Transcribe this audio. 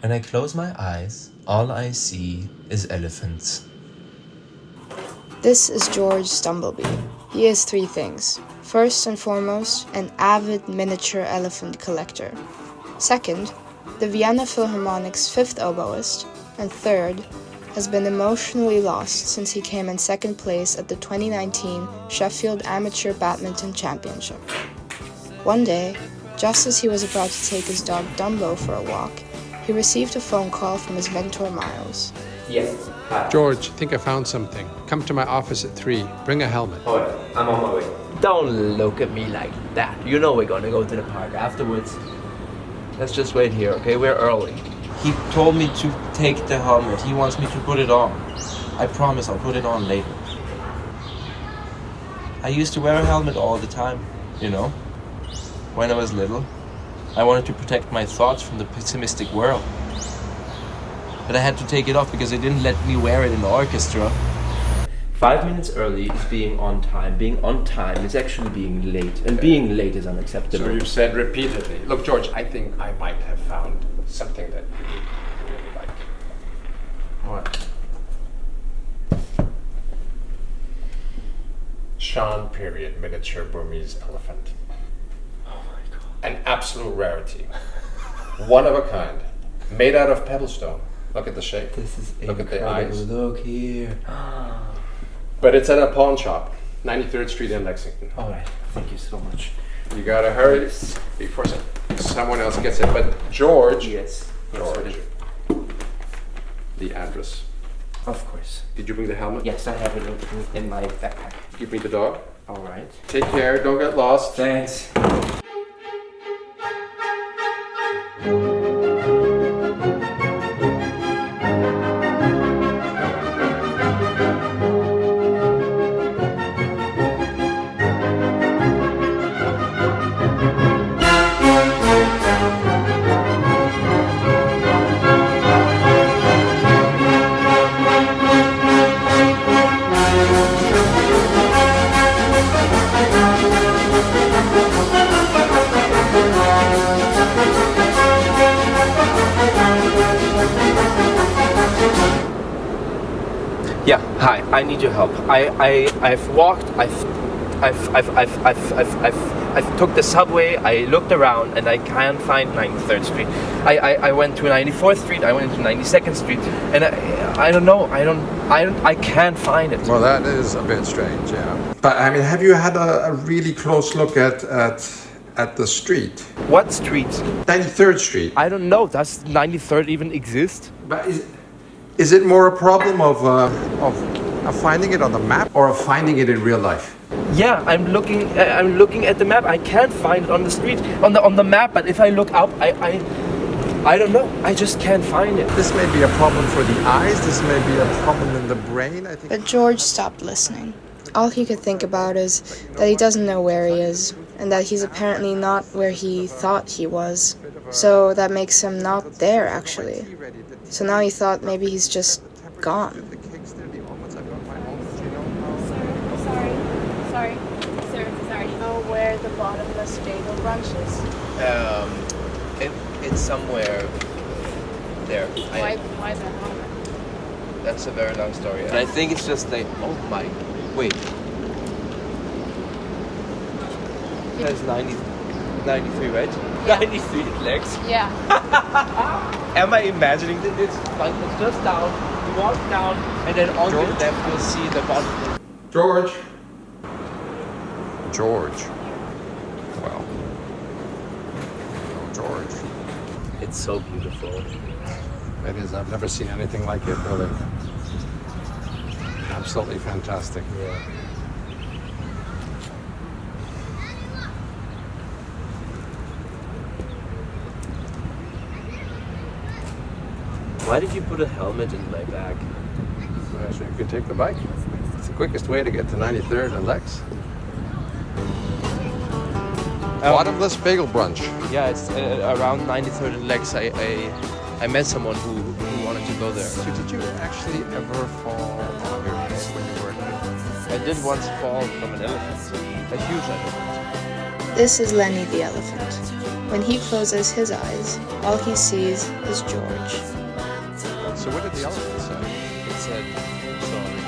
When I close my eyes, all I see is elephants. This is George Stumblebee. He is three things. First and foremost, an avid miniature elephant collector. Second, the Vienna Philharmonic's fifth oboist. And third, has been emotionally lost since he came in second place at the 2019 Sheffield Amateur Badminton Championship. One day, just as he was about to take his dog Dumbo for a walk, he received a phone call from his mentor Miles. Yes. Hi. George, I think I found something. Come to my office at 3. Bring a helmet. All right, I'm on my way. Don't look at me like that. You know we're gonna go to the park afterwards. Let's just wait here, okay? We're early. He told me to take the helmet. He wants me to put it on. I promise I'll put it on later. I used to wear a helmet all the time, you know, when I was little. I wanted to protect my thoughts from the pessimistic world. But I had to take it off because they didn't let me wear it in the orchestra. 5 minutes early is being on time. Being on time is actually being late. And being late is unacceptable. So you've said repeatedly. Look, George, I think I might have found something that you really like. What? Sean period miniature Burmese elephant. Oh my god. An absolute rarity. One of a kind. Made out of pebblestone. Look at the shape. This is Look incredible. at the eyes. Look here. But it's at a pawn shop. 93rd Street in Lexington. Alright, thank you so much. You gotta hurry before someone else gets it. But George, Yes. George, the address. Of course. Did you bring the helmet? Yes, I have it in my backpack. Give me the dog. Alright. Take care, don't get lost. Thanks. Yeah, hi, I need your help. I've walked, I've took the subway, I looked around and I can't find 93rd Street. I went to 94th Street, I went to 92nd Street, and I don't know, I can't find it. Well, that is a bit strange, yeah. But I mean, have you had a really close look at the street? What street? 93rd Street. I don't know, does 93rd even exist? But is it more a problem of finding it on the map or of finding it in real life? Yeah, I'm looking at the map, I can't find it on the street, on the map, but if I look up, I don't know, I just can't find it. This may be a problem for the eyes, this may be a problem in the brain, I think. But George stopped listening. All he could think about is that he doesn't know where he is, and that he's apparently not where he thought he was. So that makes him not there, actually. So now he thought maybe he's just gone. Sorry. Do you know where the bottomless bagel brunch is? It's somewhere there. Why the helmet? That's a very long story. And I think it's just like, oh my, wait. That's 93, right? Yeah. 93 legs. Yeah. Am I imagining that it's like, it's just down, you walk down, and then on your left you'll see the bottom. George. George. Well. Oh, George. It's so beautiful. It is. I've never seen anything like it, really. Absolutely fantastic. Yeah. Why did you put a helmet in my bag? So you can take the bike. It's the quickest way to get to 93rd and Lex. Bottomless bagel brunch. Yeah, it's around 93rd and Lex. I met someone who wanted to go there. So did you actually ever fall on your head when you were a kid? I did once fall from an elephant, a huge elephant. This is Lenny the elephant. When he closes his eyes, all he sees is George. So what did the elephant say? It said, sorry.